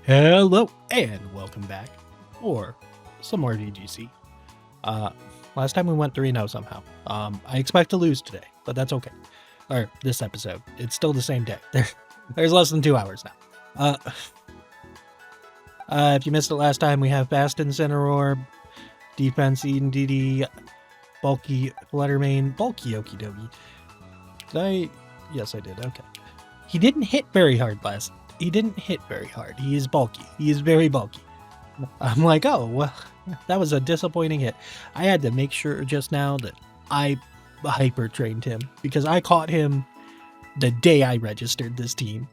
Hello and welcome back, or some more VGC. Last time we went 3-0 somehow. I expect to lose today, but that's okay. Or this episode. It's still the same day. There's less than 2 hours now. If you missed it last time, we have Bastion Center Orb, Defense Eden DD, Bulky Fluttermane, Bulky Okidogi. Did I? Yes, I did. Okay. He didn't hit very hard He didn't hit very hard. He is bulky. He is very bulky. I'm like, oh, well, that was a disappointing hit. I had to make sure just now that I hyper trained him because I caught him the day I registered this team.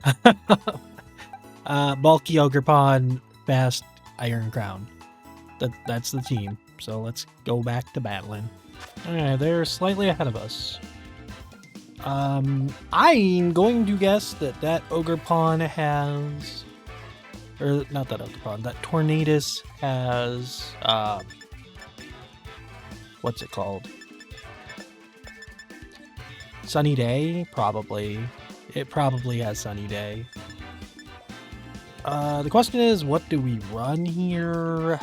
Bulky Ogrepon, fast Iron Crown. That's the team. So let's go back to battling. Alright, they're slightly ahead of us. I'm going to guess that Ogrepon has, or not that Ogrepon, that Tornadus has, what's it called? Sunny Day? Probably. It probably has Sunny Day. The question is, what do we run here?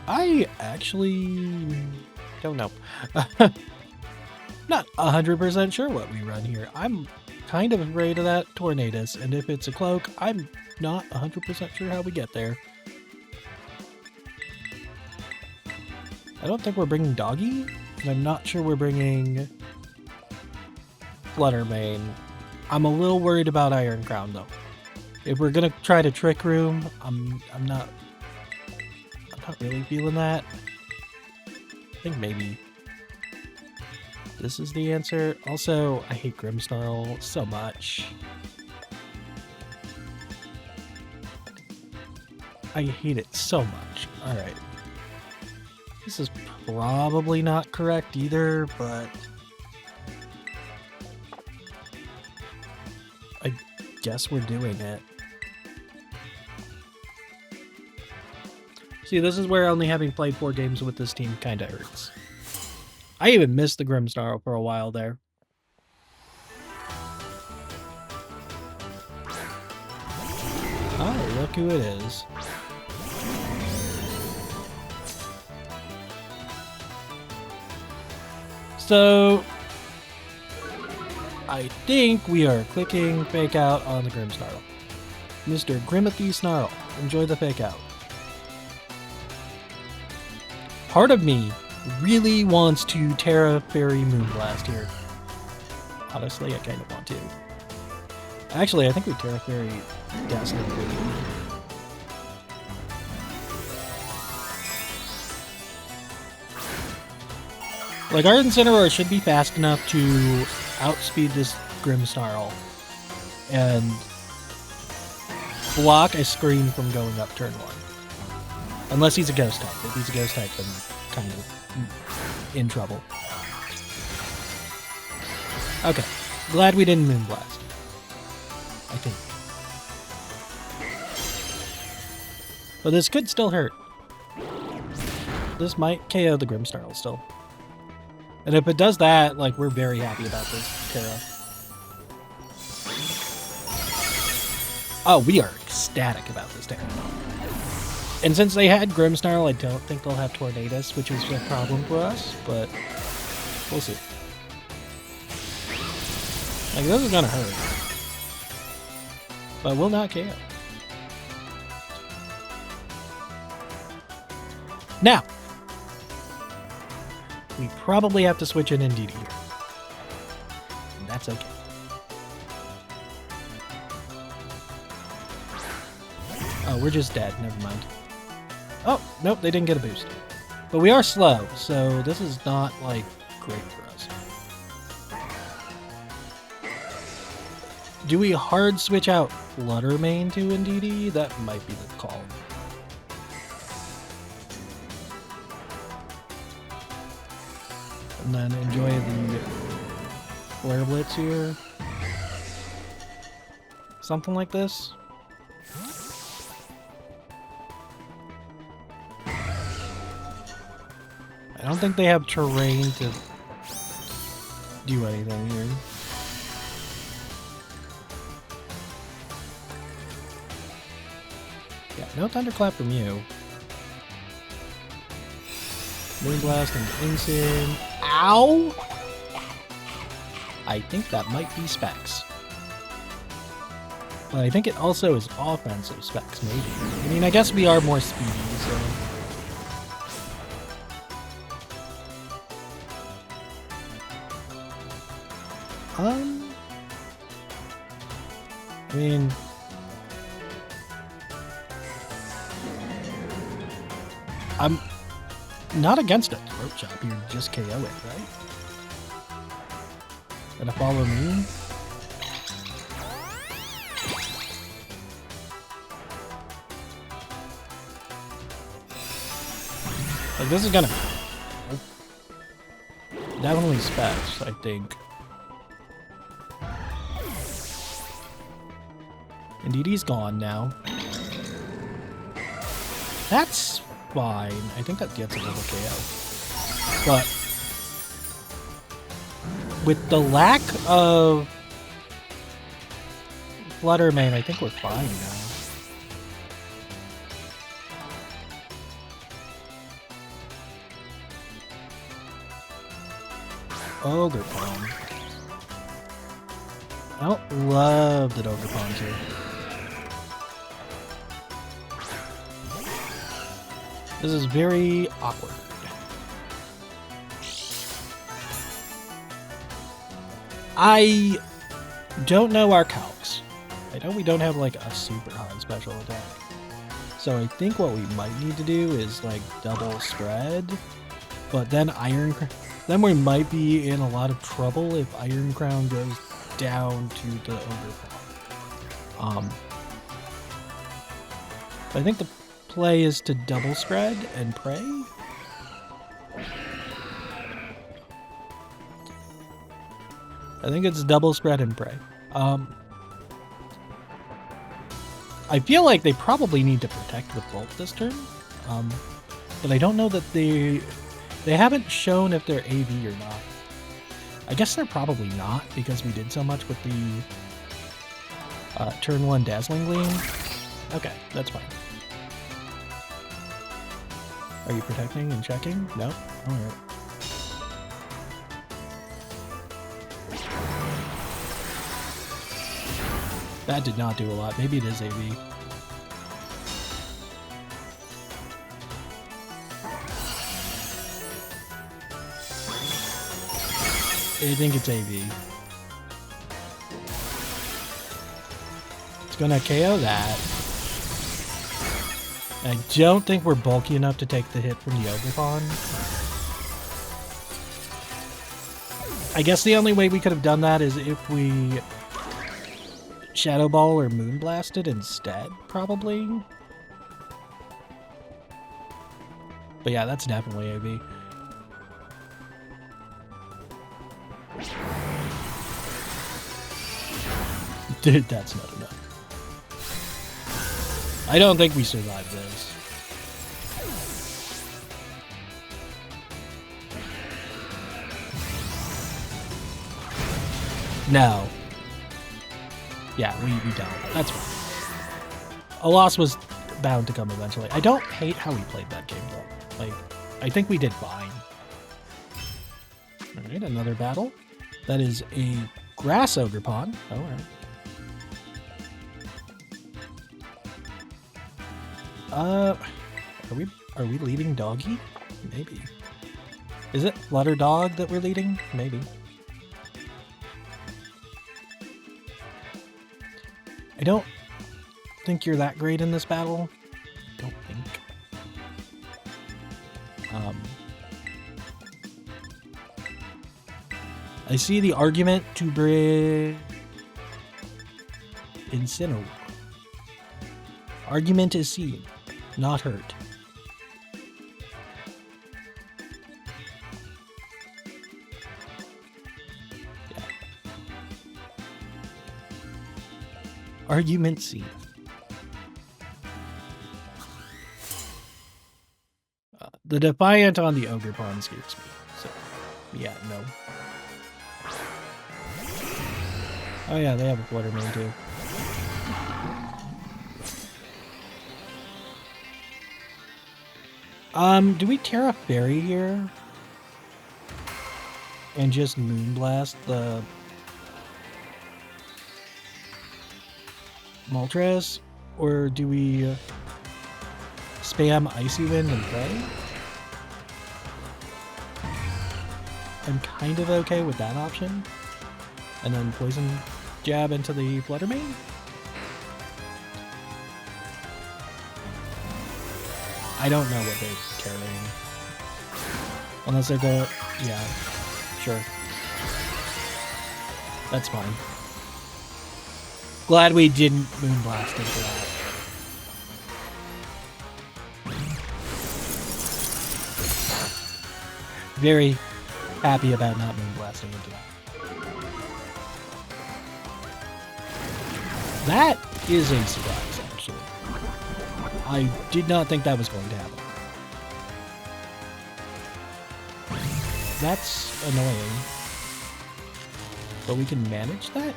I actually don't know. Not 100% sure what we run here. I'm kind of afraid of that Tornadus, and if it's a cloak, I'm not 100% sure how we get there. I don't think we're bringing Dogi, and I'm not sure we're bringing Fluttermane. I'm a little worried about Iron Crown, though. If we're gonna try to Trick Room, I'm not really feeling that. I think maybe this is the answer. Also, I hate Grimmsnarl so much. I hate it so much. Alright. This is probably not correct either, but I guess we're doing it. See, this is where only having played 4 games with this team kind of hurts. I even missed the Grimmsnarl for a while there. Oh, look who it is. So, I think we are clicking Fake Out on the Grimmsnarl. Mr. Grimothy Snarl, enjoy the Fake Out. Part of me really wants to Terra Fairy Moonblast here. Honestly, I kind of want to. Actually, I think we Terra Fairy Destiny. Like, our Incineroar should be fast enough to outspeed this Grimmsnarl and block a screen from going up turn 1. Unless he's a ghost type. If he's a ghost type, then kind of in trouble. Okay. Glad we didn't Moonblast. I think. But this could still hurt. This might KO the Grimmsnarl still. And if it does that, like, we're very happy about this Terra. Oh, we are ecstatic about this Terra. And since they had Grimmsnarl, I don't think they'll have Tornadus, which is a problem for us, but we'll see. Like, this is gonna hurt. But we'll not KO. Now, we probably have to switch in DD here. And that's okay. Oh, we're just dead. Never mind. Oh, nope, they didn't get a boost. But we are slow, so this is not, like, great for us. Do we hard switch out Fluttermane to NDD? That might be the call. And then enjoy the Flare Blitz here. Something like this. I don't think they have terrain to do anything here. Yeah, no Thunderclap from you. Moonblast and Ensign. Ow! I think that might be Specs. But I think it also is offensive Specs, maybe. I mean, I guess we are more speedy, so... I mean... I'm not against a throat chop, you just KO it, right? Gonna follow me? Like, this is gonna... Definitely Specs, I think. Indeed, he's gone now. That's fine. I think that gets a little KO. But with the lack of Flutter Mane, I think we're fine now. Ogre Palm. I don't love that Ogre Palm's here. This is very awkward. I don't know our calcs. I know we don't have like a super high special attack. So I think what we might need to do is like double spread. But then then we might be in a lot of trouble if Iron Crown goes down to the Ogre Palm. I think the play is to double spread and pray. I think it's double spread and pray. I feel like they probably need to protect with Bolt this turn. But I don't know that they haven't shown if they're AV or not. I guess they're probably not because we did so much with the turn 1 Dazzling Gleam. Okay, that's fine. Are you protecting and checking? No? Alright. That did not do a lot. Maybe it is AV. I think it's AV. It's gonna KO that. I don't think we're bulky enough to take the hit from the Ogre Pawn. I guess the only way we could have done that is if we Shadow Ball or Moon Blasted instead, probably. But yeah, that's definitely AV. Dude, that's not enough. I don't think we survived this. No. Yeah, we don't. That's fine. A loss was bound to come eventually. I don't hate how we played that game, though. Like, I think we did fine. Alright, another battle. That is a Grass Ogre Pawn. Alright. Are we leading Dogi? Maybe. Is it Flutter Dog that we're leading? Maybe. I don't think you're that great in this battle. Don't think. I see the argument to bring Incineroar. Argument is seen, not heard. Yeah. Argument seen. The Defiant on the Ogre Pawn scares me. So, yeah, no. Oh yeah, they have a Flutter Mane too. Do we Terra Fairy here? And just Moonblast the Moltres? Or do we spam Icy Wind and play? I'm kind of okay with that option. And then Poison Jab into the Flutter Mane? I don't know what they're carrying. Unless they're going... Yeah, sure. That's fine. Glad we didn't Moonblast into that. Very happy about not Moonblasting into that. That is a surprise, actually. I did not think that was going to happen. That's annoying. But we can manage that?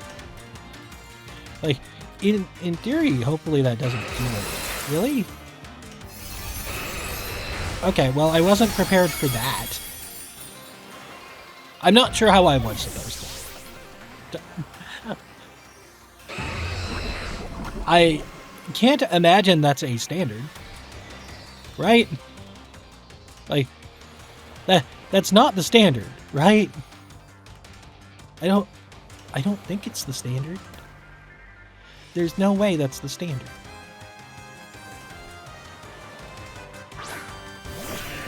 Like, in theory, hopefully that doesn't do it. Really? Okay, well, I wasn't prepared for that. I'm not sure how I was supposed to. I can't imagine that's a standard. Right? Like, that's not the standard, right? I don't think it's the standard. There's no way that's the standard.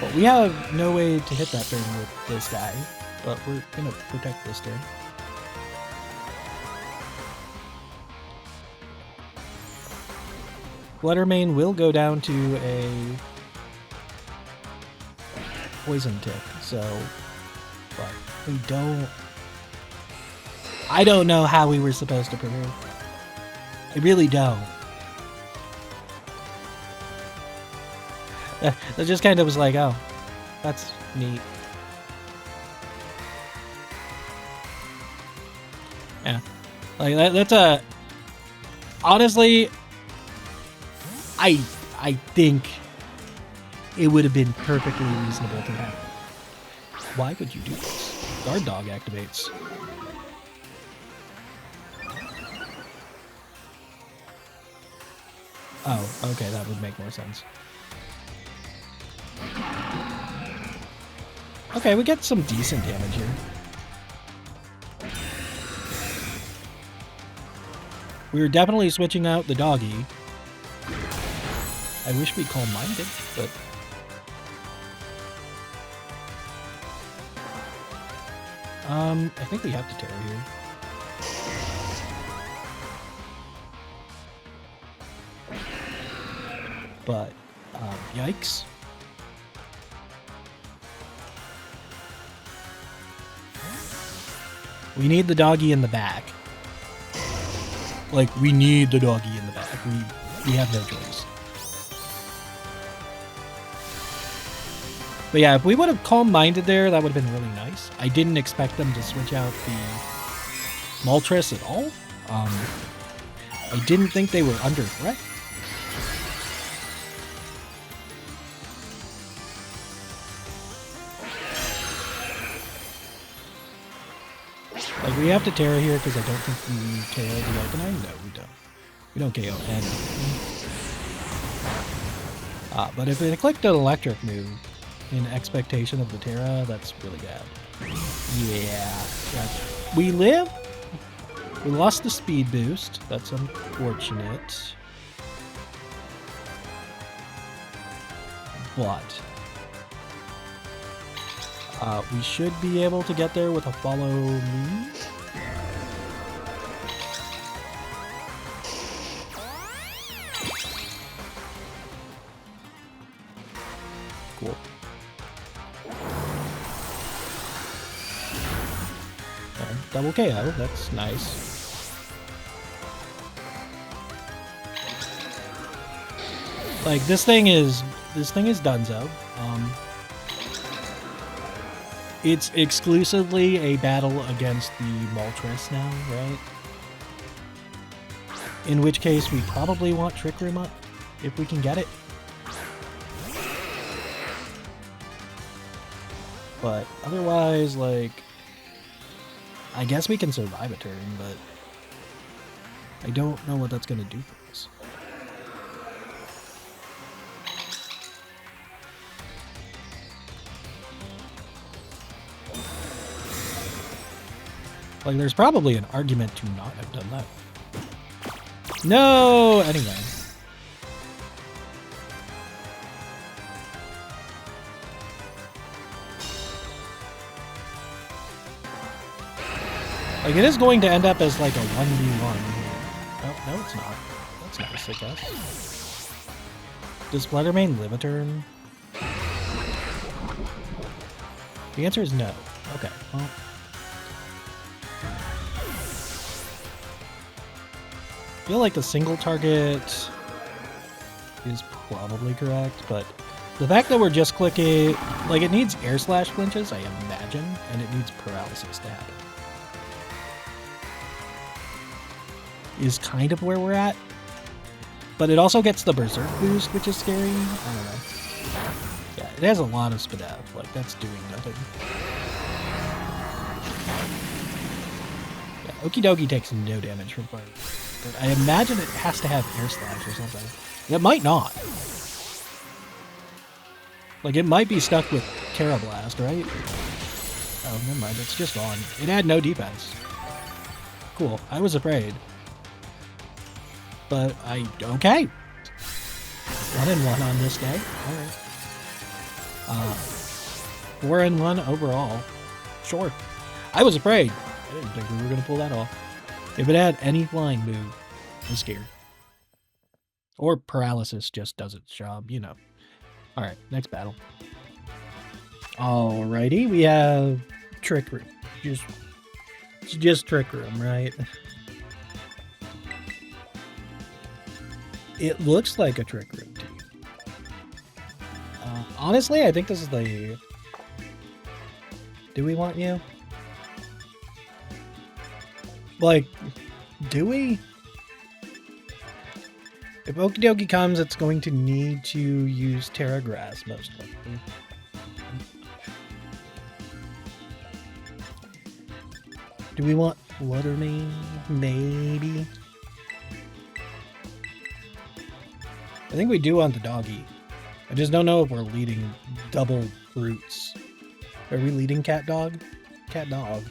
Well, we have no way to hit that turn with this guy, but we're gonna protect this turn. Flutter Mane will go down to a Poison Tick, so... But we don't... I don't know how we were supposed to prepare. I really don't. That just kind of was like, oh, that's neat. Yeah. Like, that's a... Honestly... I think it would have been perfectly reasonable to have. Why would you do this? Guard Dog activates. Oh, okay, that would make more sense. Okay, we get some decent damage here. We were definitely switching out the Dogi. I wish we Calm Minded, but... I think we have to Terra here. But, yikes. We need the Dogi in the back. Like, we need the Dogi in the back. We have no choice. But yeah, if we would have Calm Minded there, that would have been really nice. I didn't expect them to switch out the Moltres at all. I didn't think they were under threat. Like, we have to Terra here because I don't think we Terra the Arcanine. No, we don't. We don't KO anything. But if it clicked an electric move in expectation of the Terra, that's really bad. Yeah. We live. We lost the speed boost. That's unfortunate. But we should be able to get there with a follow me. Cool. Double KO, that's nice. Like, this thing is donezo. It's exclusively a battle against the Moltres now, right? In which case, we probably want Trick Room up, if we can get it. But otherwise, like, I guess we can survive a turn, but I don't know what that's going to do for us. Like, there's probably an argument to not have done that. No! Anyway. Like, it is going to end up as, like, a 1v1. Oh, no, it's not. That's nice, I guess. Does Fluttermane live a turn? The answer is no. Okay, well... I feel like the single target is probably correct, but the fact that we're just clicking... Like, it needs air slash flinches, I imagine, and it needs paralysis to happen. Is kind of where we're at. But it also gets the Berserk boost, which is scary. I don't know. Yeah, it has a lot of Spadev. Like, that's doing nothing. Yeah, Okidogi takes no damage from fire. But I imagine it has to have air slash or something. It might not. Like, it might be stuck with Terra Blast, right? Oh, never mind. It's just on. It had no defense. Cool. I was afraid. But okay. 1-1 on this day. Alright. 4-1 overall. Sure. I was afraid. I didn't think we were going to pull that off. If it had any flying move, I'm scared. Or paralysis just does its job, you know. Alright, next battle. Alrighty, we have Trick Room. Just Trick Room, right? It looks like a Trick Room to you. Honestly, I think this is the... Do we want you? Like, do we? If Okidogi comes, it's going to need to use Terra Grass, most likely. Do we want Fluttermane? Maybe. I think we do want the Dogi. I just don't know if we're leading double fruits. Are we leading Cat Dog? Cat Dog.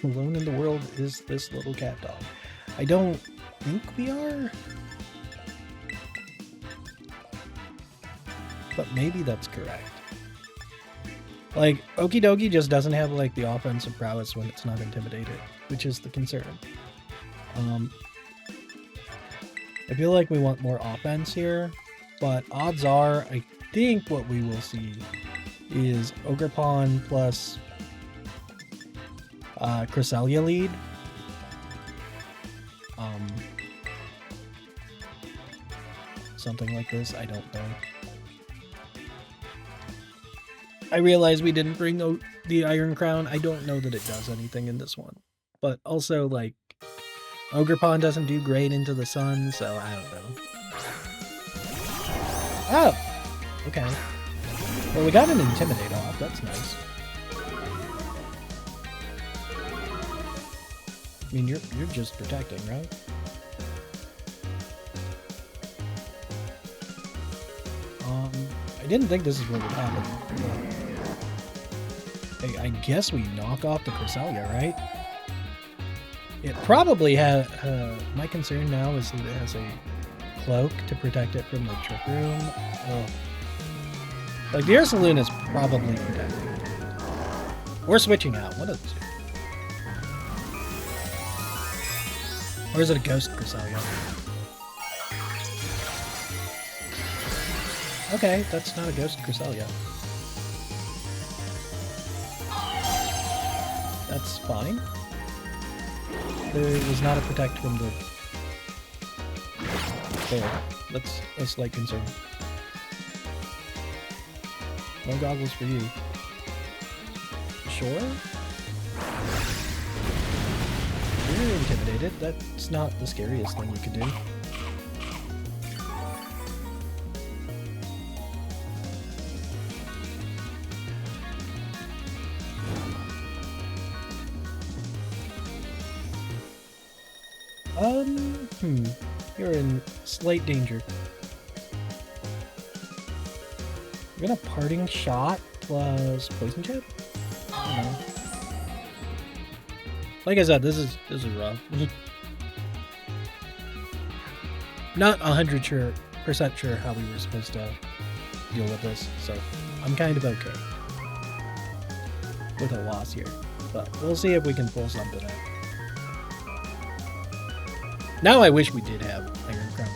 Alone in the world is this little cat dog. I don't think we are. But maybe that's correct. Like, Okidogi just doesn't have, like, the offensive prowess when it's not intimidated, which is the concern. I feel like we want more offense here, but odds are, I think what we will see is Ogerpon plus Cresselia lead. Something like this, I don't know. I realize we didn't bring the Iron Crown. I don't know that it does anything in this one. But also, like, Ogerpon doesn't do great into the sun, so I don't know. Oh! Okay. Well, we got an Intimidate off. That's nice. I mean, you're just protecting, right? I didn't think this is what would happen. I guess we knock off the Cresselia, right? It probably has... my concern now is that it has a cloak to protect it from the Trick Room. Like, the Air Saloon is probably protecting it. Or switching out. One of the two. Or is it a Ghost Cresselia? Okay, that's not a Ghost Cresselia. That's fine. There was not a protect from the... There. That's like concern. No goggles for you. Sure? You're intimidated. That's not the scariest thing you could do. You're in slight danger. We're gonna parting shot plus poison chip? I don't know. Like I said, this is rough. Not 100% sure how we were supposed to deal with this, so I'm kind of okay with a loss here. But we'll see if we can pull something out. Now I wish we did have Iron Crown.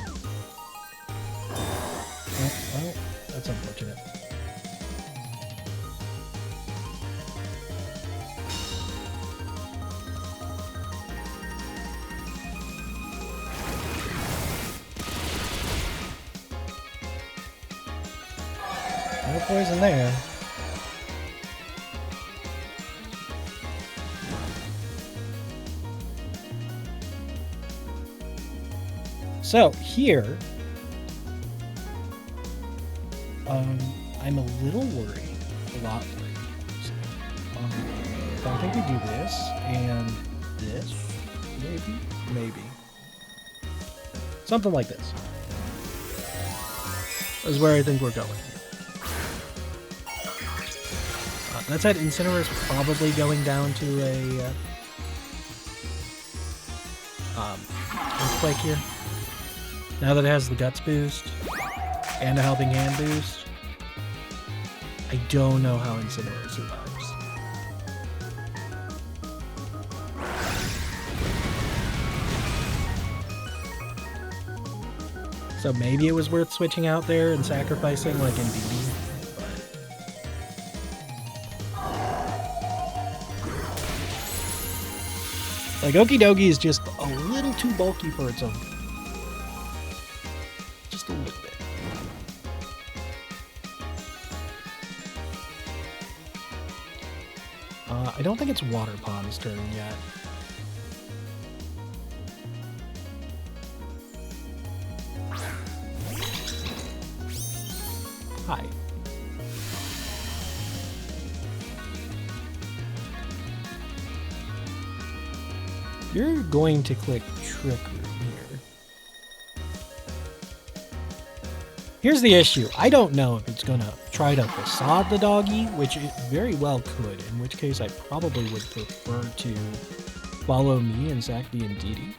Well, that's unfortunate. No poison there. So here, I'm a little worried, a lot worried. I think we do this and this, maybe. Something like this. Is where I think we're going. That said, Incineroar is probably going down to a Earthquake here. Now that it has the Guts boost and a Helping Hand boost, I don't know how Incineroar survives. So maybe it was worth switching out there and sacrificing like in DD. Like, Okidogi is just a little too bulky for its own. Just a little bit. I don't think it's Water Pond's turn yet. Hi. You're going to click Trick Room here. Here's the issue. I don't know if it's going to try to facade the Dogi, which it very well could, in which case I probably would prefer to follow me and sack the Indeedee.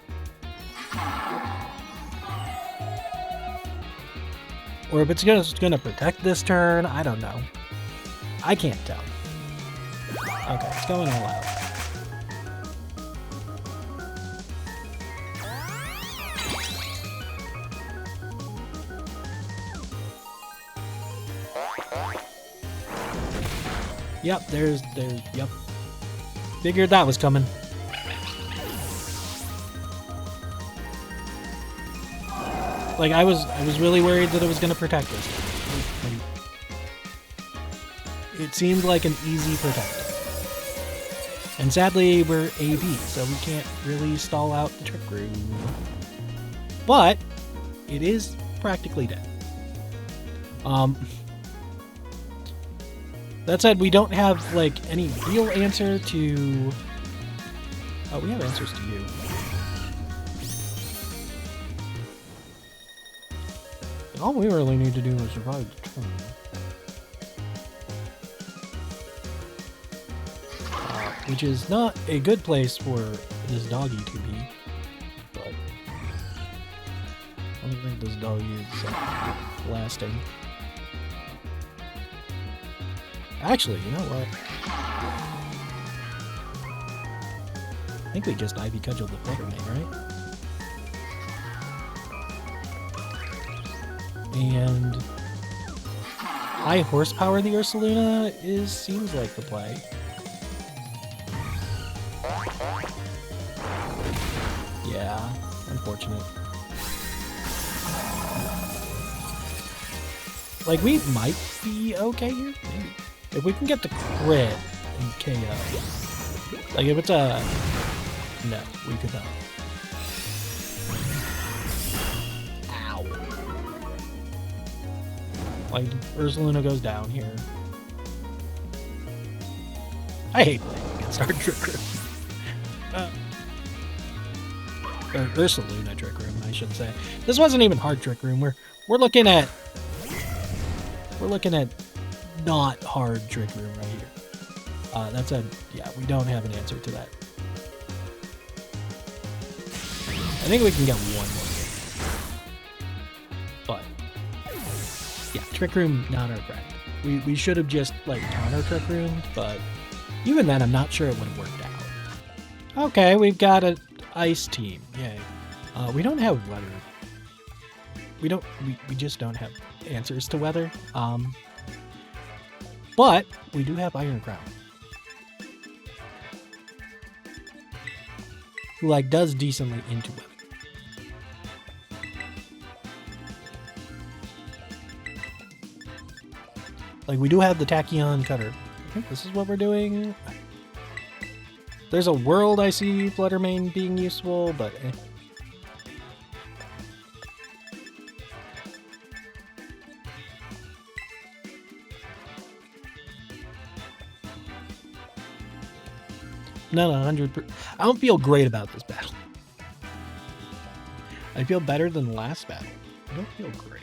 Or if it's just going to protect this turn, I don't know. I can't tell. Okay, it's going all out. Yep, yep. Figured that was coming. Like, I was really worried that it was going to protect us. It seemed like an easy protector. And sadly, we're AV, so we can't really stall out the Trick Room. But it is practically dead. That said, we don't have, like, any real answer to... Oh, we have answers to you. All we really need to do is survive the turn. Which is not a good place for this Dogi to be. But I don't think this Dogi is lasting. Actually, you know what? I think we just Ivy Cudgeled the Fluttermane, right? And high horsepower the Ursaluna seems like the play. Yeah, unfortunate. Like, we might be okay here, maybe. If we can get the crit and KO. Like, if it's a... No, we could not. Ow. Like, Ursaluna goes down here. I hate playing against our Trick Room. Or Ursaluna Trick Room, I should say. This wasn't even hard Trick Room. We're looking at not hard Trick Room right here. Yeah, we don't have an answer to that. I think we can get one more game. But yeah, Trick Room not our friend. We should have just like counter Trick Room, but even then I'm not sure it would have worked out. Okay, we've got an ice team. Yay. We don't have weather. We just don't have answers to weather. But we do have Iron Crown. Who like does decently into weather. Like we do have the Tachyon Cutter. I think this is what we're doing. There's a world I see Fluttermane being useful, but Not 100%. I don't feel great about this battle. I feel better than the last battle. I don't feel great.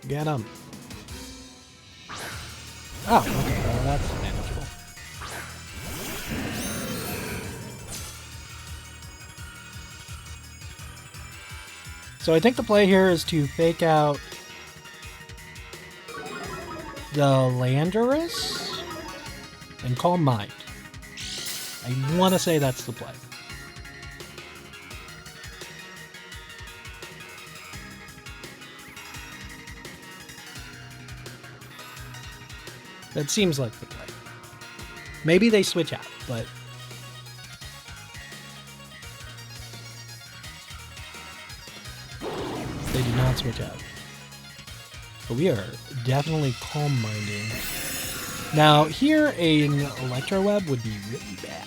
Get him. Oh, okay. Well, that's manageable. So I think the play here is to fake out the Landorus and Calm Mind. I want to say that's the play. That seems like the play. Maybe they switch out, but they do not switch out. But we are definitely calm minding. Now, here an Electro Web would be really bad.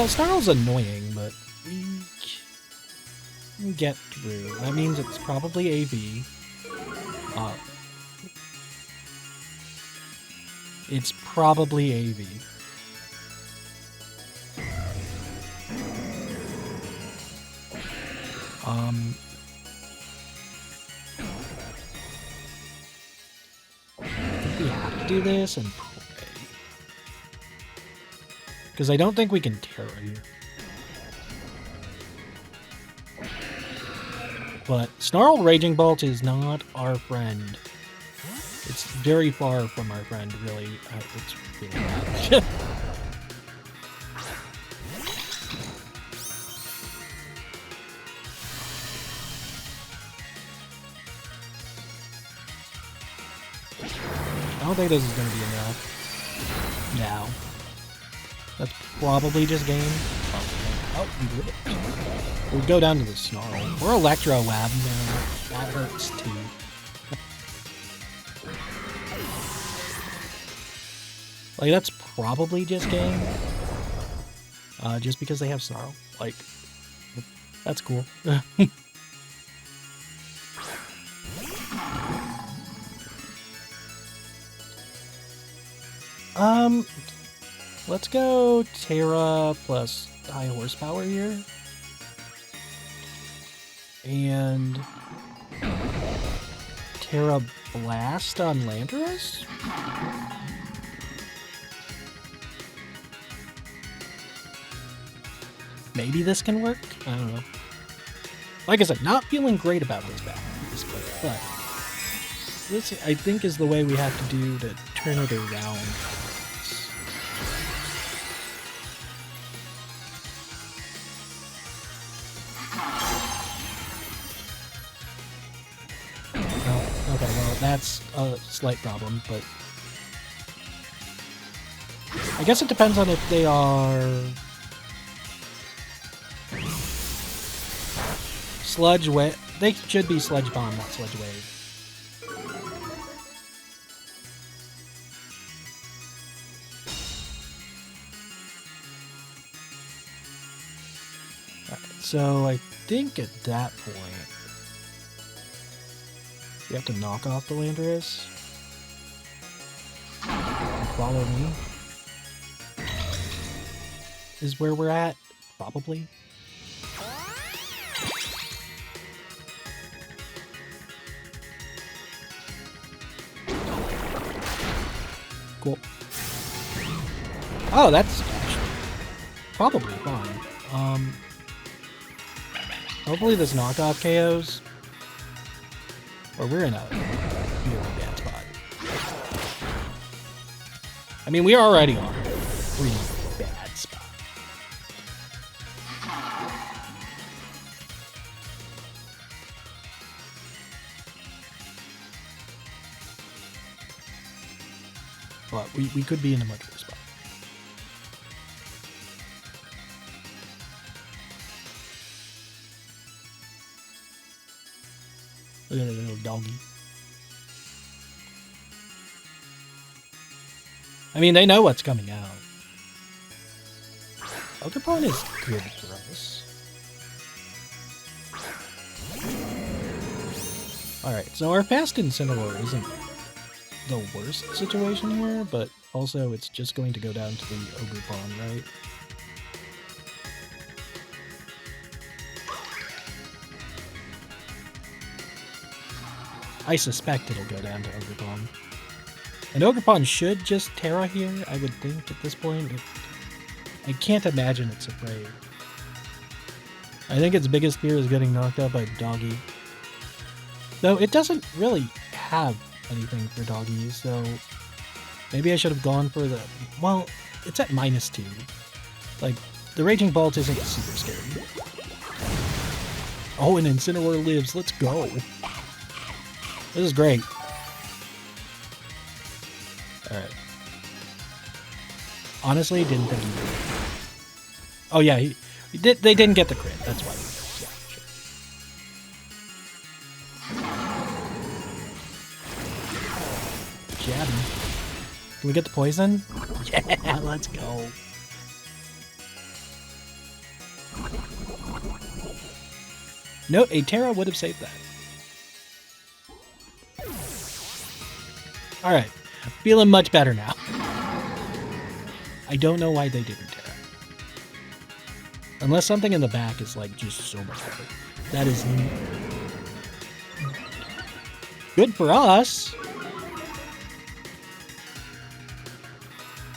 Snarl's annoying, but we can get through. That means it's probably AV. It's probably AV. I think we have to do this and pray. Because I don't think we can Terra here. But Snarl Raging Bolt is not our friend. It's very far from our friend, really. It's really bad. I don't think this is going to be enough. Now. That's probably just game. Oh, we did it. We'll go down to the Snarl. Or Electro Web. No, that hurts too. Like, that's probably just game. Just because they have Snarl. Like, that's cool. Let's go Terra plus high horsepower here. And Terra Blast on Landorus? Maybe this can work? I don't know. Like I said, not feeling great about this battle, but this, I think, is the way we have to do to turn it around. Oh, okay, well, that's a slight problem, but I guess it depends on if they are Sludge Wave. They should be Sludge Bomb, not Sludge Wave. So I think at that point, we have to knock off the Landorus. Follow me. Is where we're at, probably. Cool. Oh, that's actually probably fine. Hopefully this knockoff KOs. Or we're in a really bad spot. I mean, we are already on a pretty bad spot. But we could be in a much worse spot. Look at that little doggy. I mean, they know what's coming out. Pokemon is good for us. Alright, so our fast Incineroar isn't the worst situation here, but also it's just going to go down to the Ogre Pond, right? I suspect it'll go down to Okidogi. And Okidogi should just Terra here, I would think, at this point. I can't imagine it's afraid. I think its biggest fear is getting knocked out by Dogi. Though it doesn't really have anything for Dogi, so maybe I should have gone for the... Well, it's at -2. Like, the Raging Bolt isn't super scary. Oh, and Incineroar lives. Let's go. This is great. Alright. Honestly, didn't think he would. Oh yeah, they didn't get the crit. That's why. Yeah, sure. Jabby. Can we get the poison? Yeah, let's go. No, a Terra would have saved that. Alright, feeling much better now. I don't know why they didn't Terra. Unless something in the back is like just so much better. That is good for us.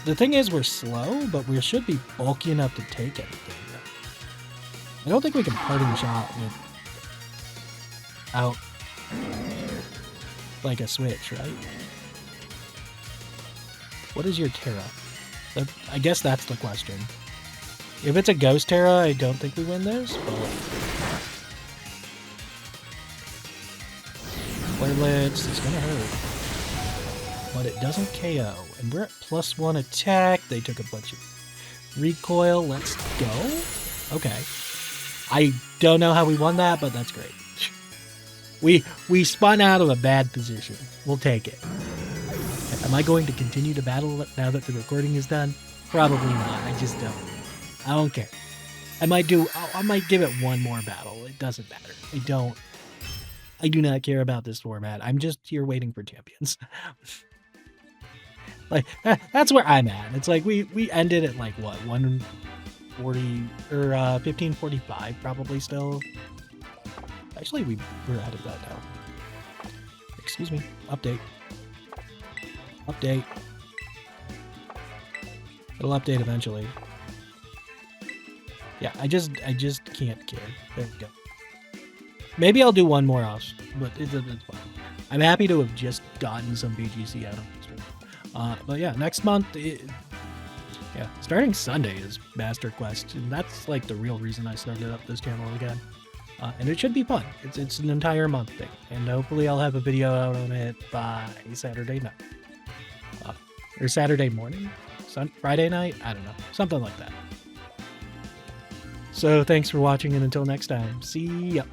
The thing is, we're slow, but we should be bulky enough to take anything. I don't think we can parting shot without like a switch, right? What is your Terra? I guess that's the question. If it's a Ghost Terra, I don't think we win this, but... Flare-Blitz is gonna hurt. But it doesn't KO. And we're at +1 attack. They took a bunch of recoil. Let's go. Okay. I don't know how we won that, but that's great. We spun out of a bad position. We'll take it. Am I going to continue to battle now that the recording is done? Probably not. I just don't. I don't care. I might give it one more battle. It doesn't matter. I do not care about this format. I'm just here waiting for champions. Like, that's where I'm at. It's like we ended at like what, 140 or 1545 probably still. Actually, we're out of that now. Excuse me. Update. Update. It'll update eventually. Yeah, I just can't care. There we go. Maybe I'll do one more off, but it's fine. I'm happy to have just gotten some VGC out of this. But yeah, next month, starting Sunday is Master Quest, and that's like the real reason I started up this channel again. And it should be fun. It's an entire month thing, and hopefully I'll have a video out on it by Saturday night. Or Saturday morning? Friday night? I don't know. Something like that. So thanks for watching, and until next time, see ya!